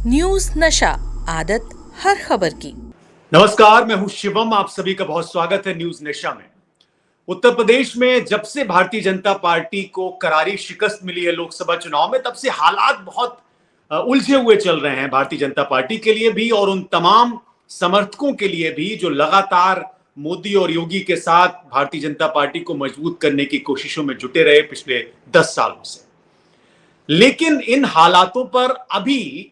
News नशा, आदत हर खबर की। नमस्कार, मैं हूं शिवम। आप सभी का बहुत स्वागत है न्यूज नेशा में। उत्तर प्रदेश में जब से भारतीय जनता पार्टी को करारी शिकस्त मिली है लोकसभा चुनाव में, तब से हालात बहुत उलझे हुए चल रहे हैं भारतीय जनता पार्टी के लिए भी और उन तमाम समर्थकों के लिए भी जो लगातार मोदी और योगी के साथ भारतीय जनता पार्टी को मजबूत करने की कोशिशों में जुटे रहे पिछले 10 सालों से। लेकिन इन हालातों पर अभी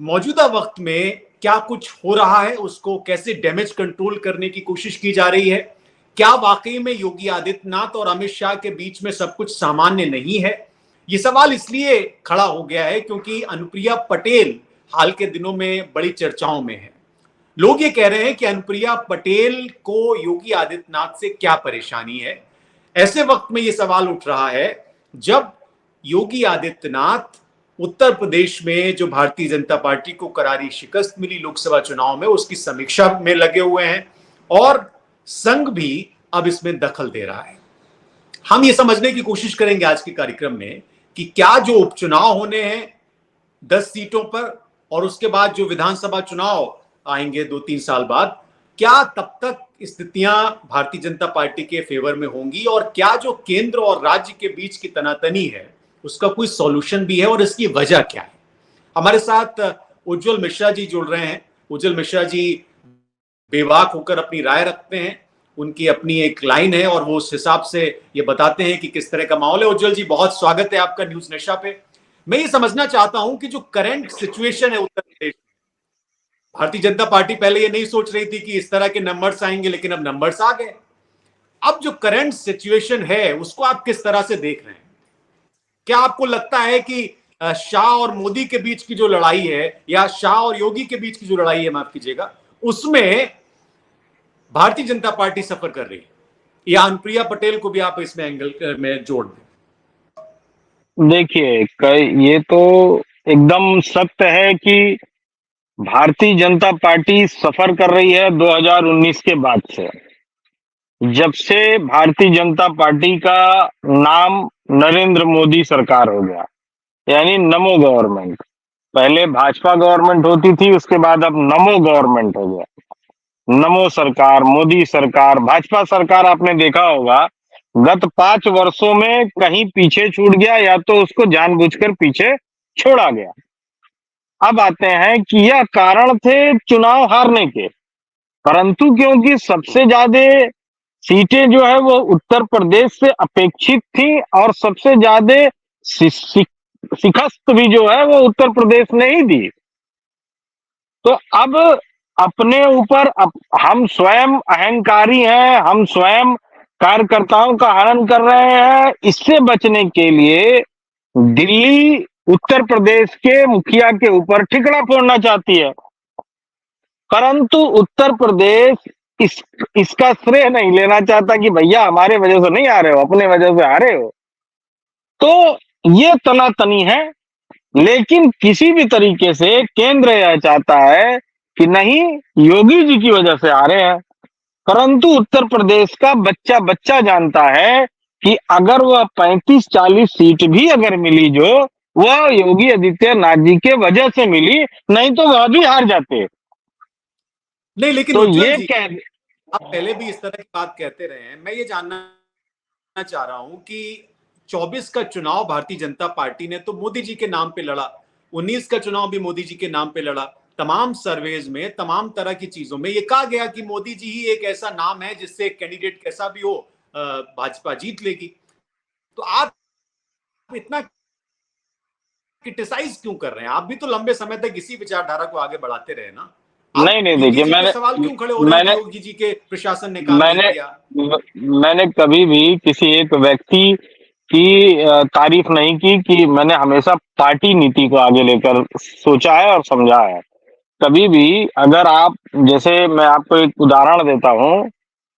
मौजूदा वक्त में क्या कुछ हो रहा है, उसको कैसे डैमेज कंट्रोल करने की कोशिश की जा रही है, क्या वाकई में योगी आदित्यनाथ और अमित शाह के बीच में सब कुछ सामान्य नहीं है? ये सवाल इसलिए खड़ा हो गया है क्योंकि अनुप्रिया पटेल हाल के दिनों में बड़ी चर्चाओं में है। लोग ये कह रहे हैं कि अनुप्रिया पटेल को योगी आदित्यनाथ से क्या परेशानी है। ऐसे वक्त में ये सवाल उठ रहा है जब योगी आदित्यनाथ उत्तर प्रदेश में जो भारतीय जनता पार्टी को करारी शिकस्त मिली लोकसभा चुनाव में, उसकी समीक्षा में लगे हुए हैं और संघ भी अब इसमें दखल दे रहा है। हम ये समझने की कोशिश करेंगे आज के कार्यक्रम में कि क्या जो उपचुनाव होने हैं 10 सीटों पर और उसके बाद जो विधानसभा चुनाव आएंगे 2-3 साल बाद, क्या तब तक स्थितियां भारतीय जनता पार्टी के फेवर में होंगी और क्या जो केंद्र और राज्य के बीच की तनातनी है उसका कोई सॉल्यूशन भी है और इसकी वजह क्या है। हमारे साथ उज्जवल मिश्रा जी जुड़ रहे हैं। उज्जवल मिश्रा जी बेबाक होकर अपनी राय रखते हैं, उनकी अपनी एक लाइन है और वो उस हिसाब से ये बताते हैं कि किस तरह का माहौल है। उज्जवल जी, बहुत स्वागत है आपका न्यूज नेशा पे। मैं ये समझना चाहता हूं कि जो करंट सिचुएशन है उत्तर प्रदेश, भारतीय जनता पार्टी पहले ये नहीं सोच रही थी कि इस तरह के नंबर्स आएंगे, लेकिन अब नंबर्स आ गए। अब जो करंट सिचुएशन है उसको आप किस तरह से देख रहे हैं? क्या आपको लगता है कि शाह और मोदी के बीच की जो लड़ाई है या शाह और योगी के बीच की जो लड़ाई है, माफ कीजिएगा, उसमें भारतीय जनता पार्टी सफर कर रही है, या अनुप्रिया पटेल को भी आप इसमें एंगल में जोड़ दें? देखिए, ये तो एकदम सत्य है कि भारतीय जनता पार्टी सफर कर रही है 2019 के बाद से। जब से भारतीय जनता पार्टी का नाम नरेंद्र मोदी सरकार हो गया, यानी नमो गवर्नमेंट। पहले भाजपा गवर्नमेंट होती थी, उसके बाद अब नमो गवर्नमेंट हो गया। नमो सरकार, मोदी सरकार, भाजपा सरकार आपने देखा होगा गत 5 वर्षों में कहीं पीछे छूट गया या तो उसको जानबूझकर पीछे छोड़ा गया। अब आते हैं कि यह कारण थे चुनाव हारने के, परंतु क्योंकि सबसे ज्यादा सीटें जो है वो उत्तर प्रदेश से अपेक्षित थी और सबसे ज्यादा शिकस्त भी जो है वो उत्तर प्रदेश ने ही दी। तो अब अपने ऊपर हम स्वयं अहंकारी हैं, हम स्वयं कार्यकर्ताओं का हनन कर रहे हैं। इससे बचने के लिए दिल्ली उत्तर प्रदेश के मुखिया के ऊपर ठिकरा फोड़ना चाहती है, परंतु उत्तर प्रदेश इसका श्रेय नहीं लेना चाहता कि भैया हमारे वजह से नहीं आ रहे हो, अपने वजह से आ रहे हो। तो ये तनातनी है, लेकिन किसी भी तरीके से केंद्र यह चाहता है कि नहीं, योगी जी की वजह से आ रहे हैं, परंतु उत्तर प्रदेश का बच्चा बच्चा जानता है कि अगर वह 35-40 सीट भी अगर मिली जो वह योगी आदित्यनाथ जी के वजह से मिली, नहीं तो वह भी हार जाते। नहीं, लेकिन तो उज्जवल ये जी, आप पहले भी इस तरह की बात कहते रहे हैं। मैं ये जानना चाह रहा हूं कि 24 का चुनाव भारतीय जनता पार्टी ने तो मोदी जी के नाम पे लड़ा, 19 का चुनाव भी मोदी जी के नाम पे लड़ा। तमाम सर्वेज में, तमाम तरह की चीजों में ये कहा गया कि मोदी जी ही एक ऐसा नाम है जिससे कैंडिडेट कैसा भी हो भाजपा जीत लेगी। तो आप इतना क्रिटिसाइज क्यों कर रहे हैं? आप भी तो लंबे समय तक इसी विचारधारा को आगे बढ़ाते रहे ना। नहीं नहीं, योगी देखिए, जी पे सवाल क्यों खड़े हो रहे हैं कि योगी जी के प्रशासन ने काम नहीं किया? मैंने कभी भी किसी एक व्यक्ति की तारीफ नहीं की कि मैंने हमेशा पार्टी नीति को आगे लेकर सोचा है और समझा है। कभी भी अगर आप, जैसे मैं आपको एक उदाहरण देता हूँ,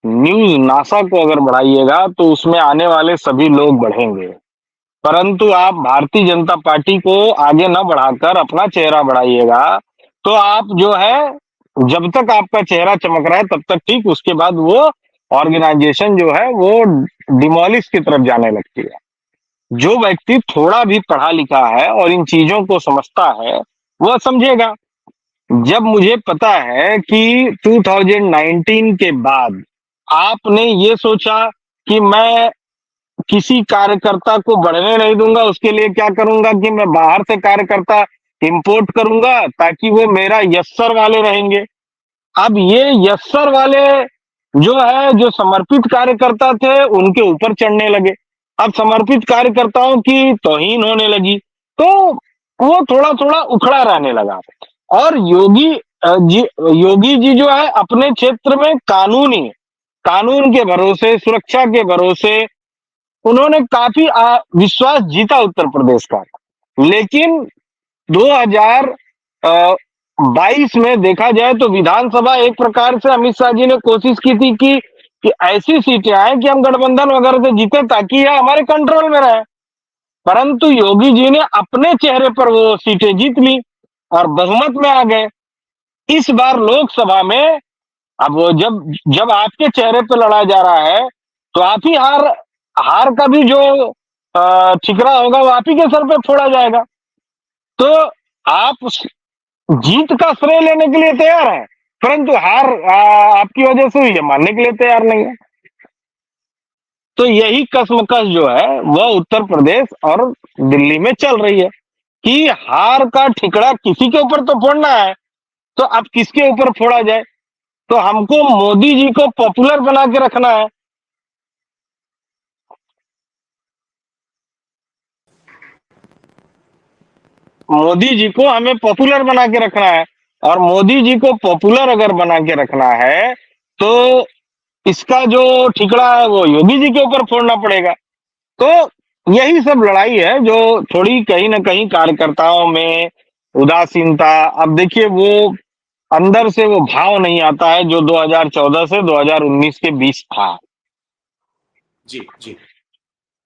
न्यूज नासा को अगर बढ़ाइएगा तो उसमें आने वाले सभी लोग बढ़ेंगे, परंतु आप भारतीय जनता पार्टी को आगे न बढ़ाकर अपना चेहरा बढ़ाइएगा तो आप जो है, जब तक आपका चेहरा चमक रहा है तब तक ठीक, उसके बाद वो ऑर्गेनाइजेशन जो है वो डिमोलिश की तरफ जाने लगती है। जो व्यक्ति थोड़ा भी पढ़ा लिखा है और इन चीजों को समझता है वह समझेगा। जब मुझे पता है कि 2019 के बाद आपने ये सोचा कि मैं किसी कार्यकर्ता को बढ़ने नहीं दूंगा, उसके लिए क्या करूंगा कि मैं बाहर से कार्यकर्ता इंपोर्ट करूंगा ताकि वो मेरा यस्सर वाले रहेंगे। अब ये यस्सर वाले जो है, जो समर्पित कार्यकर्ता थे, उनके ऊपर चढ़ने लगे। अब समर्पित कार्यकर्ताओं की तौहीन होने लगी, तो वो थोड़ा थोड़ा उखड़ा रहने लगा। और योगी जी जो है अपने क्षेत्र में कानून के भरोसे, सुरक्षा के भरोसे उन्होंने काफी विश्वास जीता उत्तर प्रदेश का। लेकिन 2022 में देखा जाए तो विधानसभा एक प्रकार से अमित शाह जी ने कोशिश की थी कि ऐसी सीटें आए कि हम गठबंधन वगैरह से जीते ताकि यह हमारे कंट्रोल में रहे। परंतु योगी जी ने अपने चेहरे पर वो सीटें जीत ली और बहुमत में आ गए। इस बार लोकसभा में अब वो जब आपके चेहरे पर लड़ा जा रहा है तो आप ही हार का भी जो ठिकरा होगा वो आप ही के सर पे फोड़ा जाएगा। तो आप जीत का श्रेय लेने के लिए तैयार हैं, परंतु हार आपकी वजह से हुई है मानने के लिए तैयार नहीं है। तो यही कश्मकश जो है वह उत्तर प्रदेश और दिल्ली में चल रही है कि हार का ठिकरा किसी के ऊपर तो फोड़ना है, तो अब किसके ऊपर फोड़ा जाए। तो हमको मोदी जी को पॉपुलर बना के रखना है। मोदी जी को हमें पॉपुलर बना के रखना है, और मोदी जी को पॉपुलर अगर बना के रखना है तो इसका जो ठिकरा है वो योगी जी के ऊपर फोड़ना पड़ेगा। तो यही सब लड़ाई है जो थोड़ी कहीं ना कहीं कार्यकर्ताओं में उदासीनता, अब देखिए वो अंदर से वो भाव नहीं आता है जो 2014 से 2019 के बीच था। जी जी।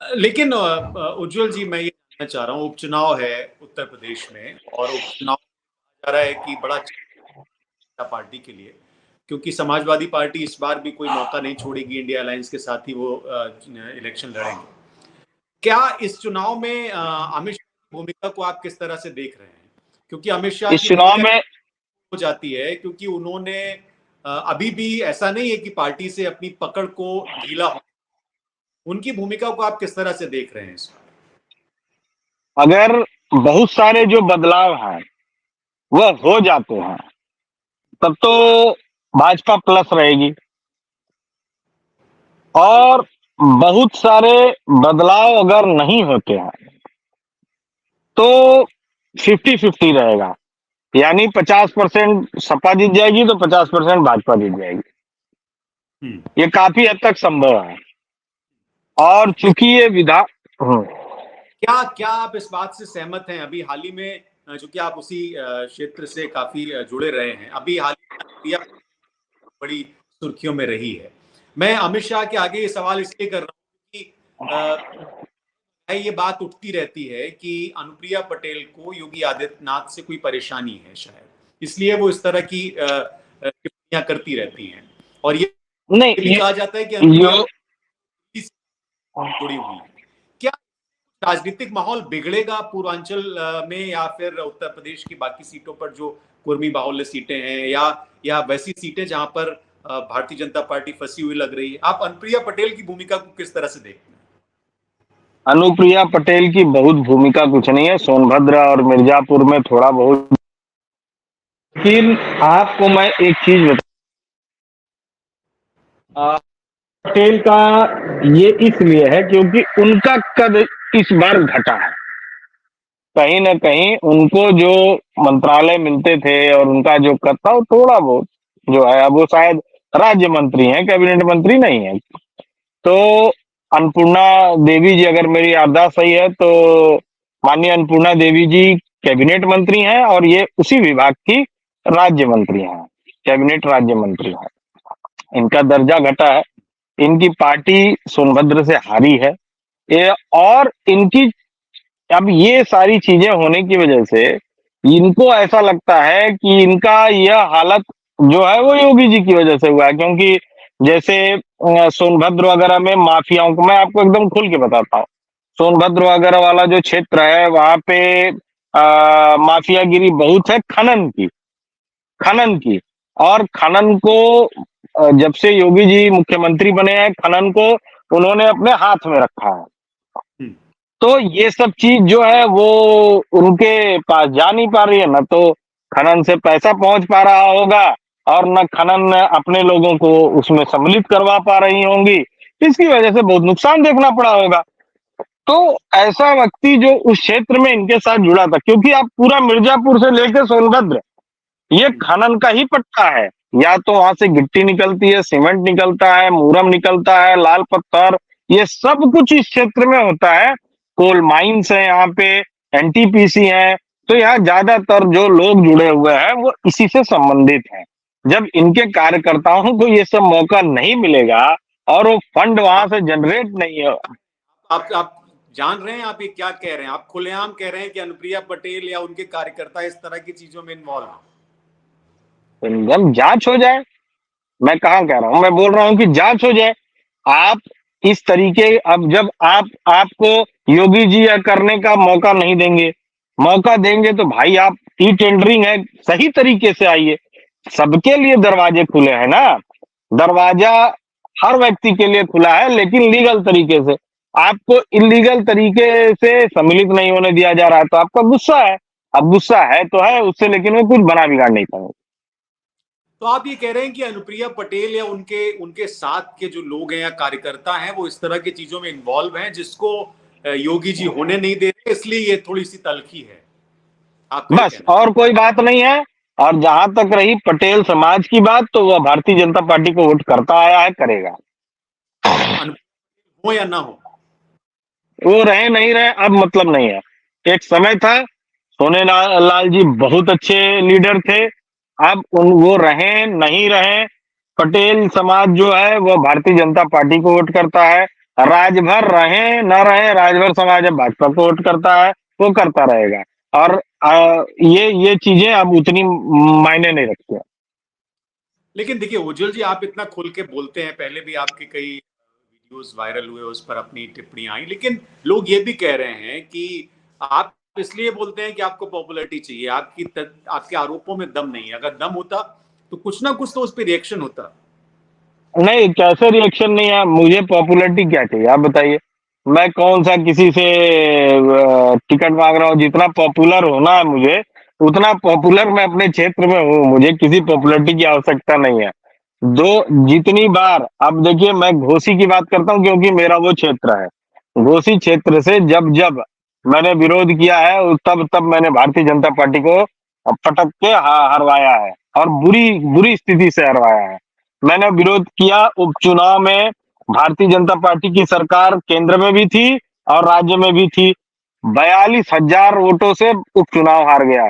लेकिन उज्जवल जी, मैं ये जानना चाह रहा हूँ, उपचुनाव है उत्तर प्रदेश में और उपचुनाव जा रहा है कि बड़ा पार्टी के लिए, क्योंकि समाजवादी पार्टी इस बार भी कोई मौका नहीं छोड़ेगी, इंडिया अलायंस के साथ ही वो इलेक्शन लड़ेंगे। क्या इस चुनाव में अमित शाह की भूमिका को आप किस तरह से देख रहे हैं? क्योंकि अमित शाह इस की चुनाव भूमिका में हो जाती है क्योंकि उन्होंने अभी भी ऐसा नहीं है कि पार्टी से अपनी पकड़ को ढीला हो, उनकी भूमिका को आप किस तरह से देख रहे हैं इस बार? अगर बहुत सारे जो बदलाव हैं वह हो जाते हैं तब तो भाजपा प्लस रहेगी, और बहुत सारे बदलाव अगर नहीं होते हैं तो 50-50 रहेगा। यानी 50% सपा जीत जाएगी तो 50% भाजपा जीत जाएगी। ये काफी हद तक संभव है। और चूंकि ये क्या क्या आप इस बात से सहमत हैं? अभी हाल ही में, चूंकि आप उसी क्षेत्र से काफी जुड़े रहे हैं, अभी हाल ही में बड़ी सुर्खियों में रही है। मैं अमित शाह के आगे ये सवाल इसलिए कर रहा हूँ कि ये बात उठती रहती है कि अनुप्रिया पटेल को योगी आदित्यनाथ से कोई परेशानी है शायद, इसलिए वो इस तरह की टिप्पणियां करती रहती हैं, और ये नहीं कहा जाता है कि अनुप्रिया जुड़ी हुई है। क्या राजनीतिक माहौल बिगड़ेगा पूर्वांचल में, या फिर उत्तर प्रदेश की बाकी सीटों पर जो कुर्मी बाहुल्य सीटें हैं, या वैसी सीटें जहां पर भारतीय जनता पार्टी फंसी हुई लग रही है? आप अनुप्रिया पटेल की भूमिका को किस तरह से देखते हैं? अनुप्रिया पटेल की बहुत भूमिका कुछ नहीं है, सोनभद्र और मिर्जापुर में थोड़ा बहुत। लेकिन आपको मैं एक चीज पटेल का ये इसलिए है क्योंकि उनका कद इस बार घटा है। कहीं ना कहीं उनको जो मंत्रालय मिलते थे और उनका जो कद था वो थोड़ा बहुत जो है, अब वो शायद राज्य मंत्री हैं, कैबिनेट मंत्री नहीं है। तो अन्नपूर्णा देवी जी, अगर मेरी याददाश्त सही है तो माननीय अन्नपूर्णा देवी जी कैबिनेट मंत्री हैं और ये उसी विभाग की राज्य मंत्री हैं, कैबिनेट राज्य मंत्री हैं। इनका दर्जा घटा है, इनकी पार्टी सोनभद्र से हारी है और इनकी अब ये सारी चीजें होने की वजह से इनको ऐसा लगता है कि इनका यह हालत जो है वो योगी जी की वजह से हुआ है। क्योंकि जैसे सोनभद्र वगैरह में माफियाओं को मैं आपको एकदम खुल के बताता हूँ, सोनभद्र वगैरह वाला जो क्षेत्र है वहां पे माफियागिरी बहुत है खनन की। और खनन को जब से योगी जी मुख्यमंत्री बने हैं, खनन को उन्होंने अपने हाथ में रखा है। हम्म। तो ये सब चीज जो है वो उनके पास जा नहीं पा रही है, ना तो खनन से पैसा पहुंच पा रहा होगा और न खनन अपने लोगों को उसमें सम्मिलित करवा पा रही होंगी। इसकी वजह से बहुत नुकसान देखना पड़ा होगा। तो ऐसा व्यक्ति जो उस क्षेत्र में इनके साथ जुड़ा था, क्योंकि आप पूरा मिर्जापुर से लेकर सोनभद्र ये खनन का ही पट्टा है। या तो वहां से गिट्टी निकलती है, सीमेंट निकलता है, मूरम निकलता है, लाल पत्थर, ये सब कुछ इस क्षेत्र में होता है। कोल माइंस है यहाँ पे, एनटीपीसी है। तो यहाँ ज्यादातर जो लोग जुड़े हुए हैं वो इसी से संबंधित हैं। जब इनके कार्यकर्ताओं को ये सब मौका नहीं मिलेगा और वो फंड वहां से जनरेट नहीं है। आप जान रहे हैं, आप ये क्या कह रहे हैं? आप खुलेआम कह रहे हैं कि अनुप्रिया पटेल या उनके कार्यकर्ता इस तरह की चीजों में इन्वॉल्व हैं। जब जांच हो जाए, मैं कहाँ कह रहा हूं, मैं बोल रहा हूं कि जांच हो जाए। आप इस तरीके, अब जब आपको योगी जी यह करने का मौका नहीं देंगे, मौका देंगे तो भाई आप ई टेंडरिंग है, सही तरीके से आइए। सबके लिए दरवाजे खुले हैं ना, दरवाजा हर व्यक्ति के लिए खुला है, लेकिन लीगल तरीके से। आपको इलीगल तरीके से सम्मिलित नहीं होने दिया जा रहा है, तो आपका गुस्सा है। अब गुस्सा है तो है उससे, लेकिन वो कुछ बना बिगाड़ नहीं पाएंगे। तो आप ये कह रहे हैं कि अनुप्रिया पटेल या उनके उनके साथ के जो लोग हैं या कार्यकर्ता हैं वो इस तरह की चीजों में इन्वॉल्व हैं जिसको योगी जी होने नहीं दे रहे, इसलिए ये थोड़ी सी तल्खी है, आपका ये बस, कहना और कोई बात नहीं है। और जहां तक रही पटेल समाज की बात, तो वह भारतीय जनता पार्टी को वोट करता आया है, करेगा। है? हो या ना हो, वो रहे नहीं रहे अब मतलब नहीं है। एक समय था, सोने लाल जी बहुत अच्छे लीडर थे। अब वो रहे नहीं रहे, पटेल समाज जो है वो भारतीय जनता पार्टी को वोट करता है। राजभर रहे न रहे, राजभर समाज अब भाजपा को वोट करता है, वो करता रहेगा। और ये चीजें अब उतनी मायने नहीं रखती हैं। लेकिन देखिए उज्जवल जी, आप इतना खुल के बोलते हैं, पहले भी आपके कई वीडियोस वायरल हुए, उस पर अपनी टिप्पणियां आई, लेकिन लोग ये भी कह रहे हैं कि आप इसलिए बोलते हैं कि आपको पॉपुलैरिटी चाहिए, आपके आरोपों में दम नहीं है। अगर दम होता तो कुछ ना कुछ तो उस पर रिएक्शन होता। नहीं, कैसे रिएक्शन नहीं है? मुझे पॉपुलैरिटी क्या चाहिए आप बताइए? मैं कौन सा किसी से टिकट मांग रहा हूँ? जितना पॉपुलर होना है मुझे, उतना पॉपुलर मैं अपने क्षेत्र में हूँ। मुझे किसी पॉपुलैरिटी की आवश्यकता नहीं है। जितनी बार, अब देखिए मैं घोसी की बात करता हूँ क्योंकि मेरा वो क्षेत्र है। घोसी क्षेत्र से जब जब मैंने विरोध किया है, तब तब मैंने भारतीय जनता पार्टी को पटक के हरवाया है, और बुरी बुरी स्थिति से हरवाया है। मैंने विरोध किया उपचुनाव में। भारतीय जनता पार्टी की सरकार केंद्र में भी थी और राज्य में भी थी। 42,000 वोटों से उपचुनाव हार गया।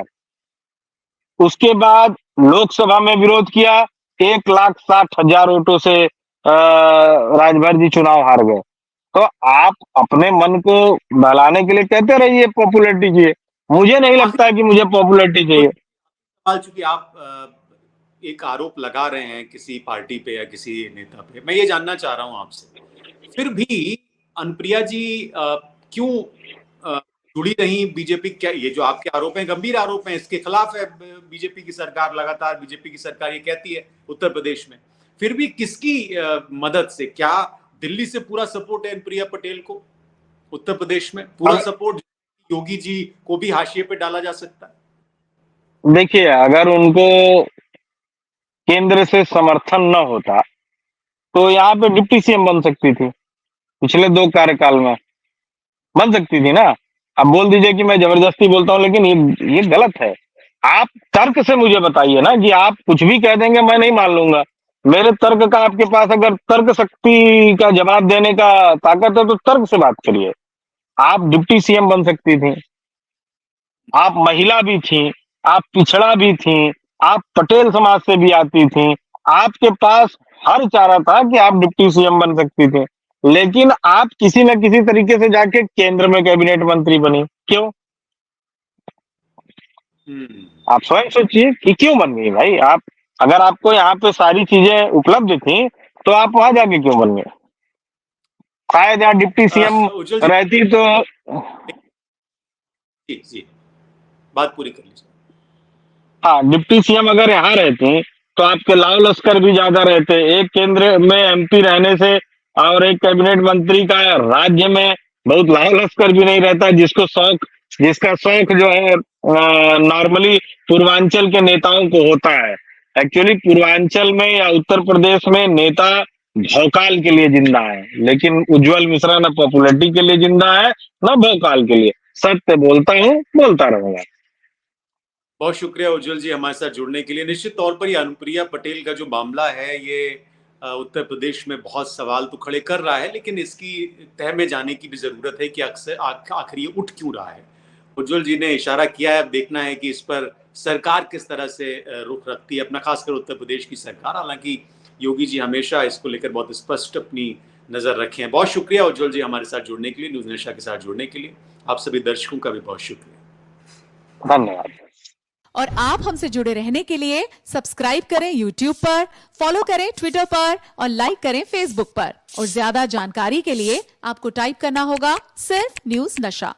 उसके बाद लोकसभा में विरोध किया, 1,60,000 वोटों से राजभर जी चुनाव हार गए। तो आप अपने मन को बहलाने के लिए कहते रहिए पॉपुलैरिटी चाहिए। मुझे नहीं लगता है कि मुझे पॉपुलैरिटी चाहिए। चूंकि आप एक आरोप लगा रहे हैं किसी पार्टी पे या किसी नेता पे, मैं ये जानना चाह रहा हूं आपसे, फिर भी अनुप्रिया जी क्यों जुड़ी रही बीजेपी? क्या ये जो आपके आरोप हैं गंभीर आरोप हैं, इसके खिलाफ है बीजेपी की सरकार, लगातार बीजेपी की सरकार ये कहती है उत्तर प्रदेश में, फिर भी किसकी मदद से? क्या दिल्ली से पूरा सपोर्ट है अनुप्रिया पटेल को? उत्तर प्रदेश में पूरा सपोर्ट योगी जी को भी हाशिए पे डाला जा सकता है? देखिए, अगर उनको केंद्र से समर्थन न होता तो यहाँ पे डिप्टी सीएम बन सकती थी। पिछले 2 कार्यकाल में बन सकती थी ना। अब बोल दीजिए कि मैं जबरदस्ती बोलता हूँ, लेकिन ये गलत है। आप तर्क से मुझे बताइए ना, कि आप कुछ भी कह देंगे मैं नहीं मान लूंगा। मेरे तर्क का, आपके पास अगर तर्क शक्ति का जवाब देने का ताकत है तो तर्क से बात करिए। आप डिप्टी सीएम बन सकती थी, आप महिला भी थी, आप पिछड़ा भी थी, आप पटेल समाज से भी आती थी। आपके पास हर चारा था कि आप डिप्टी सीएम बन सकती थी, लेकिन आप किसी न किसी तरीके से जाके केंद्र में कैबिनेट मंत्री बनी। क्यों? आप स्वयं सोचिए कि क्यों बन गई भाई आप? अगर आपको यहाँ पे सारी चीजें उपलब्ध थी तो आप वहां जाके क्यों बन गए? शायद यहाँ डिप्टी सीएम उज्जवल जी, रहती तो। जी जी बात पूरी कर लीजिए। हाँ, डिप्टी सीएम अगर यहाँ रहते तो आपके लाव लश्कर भी ज्यादा रहते। एक केंद्र में एमपी रहने से और एक कैबिनेट मंत्री का राज्य में बहुत लाव लश्कर भी नहीं रहता, जिसका शौक जो है नॉर्मली पूर्वांचल के नेताओं को होता है। एक्चुअली पूर्वांचल में या उत्तर प्रदेश में नेता भौकाल के लिए जिंदा है, लेकिन उज्जवल मिश्रा न पॉपुलैरिटी के लिए जिंदा है न भौकाल के लिए। सत्य बोलता हूँ, बोलता रहूंगा। बहुत शुक्रिया उज्जवल जी हमारे साथ जुड़ने के लिए। निश्चित तौर पर ये अनुप्रिया पटेल का जो मामला है ये उत्तर प्रदेश में बहुत सवाल तो खड़े कर रहा है, लेकिन इसकी तह में जाने की भी जरूरत है कि अक्सर आखिर ये उठ क्यों रहा है। उज्जवल जी ने इशारा किया है, अब देखना है कि इस पर सरकार किस तरह से रुख रखती है अपना, खासकर उत्तर प्रदेश की सरकार। हालांकि योगी जी हमेशा इसको लेकर बहुत स्पष्ट अपनी नजर रखे हैं। बहुत शुक्रिया उज्जवल जी हमारे साथ जुड़ने के लिए, न्यूज़ नेशन के साथ जुड़ने के लिए। आप सभी दर्शकों का भी बहुत शुक्रिया, धन्यवाद। और आप हमसे जुड़े रहने के लिए सब्सक्राइब करें YouTube पर, फॉलो करें Twitter पर और लाइक करें Facebook पर। और ज्यादा जानकारी के लिए आपको टाइप करना होगा सिर्फ न्यूज़ नशा।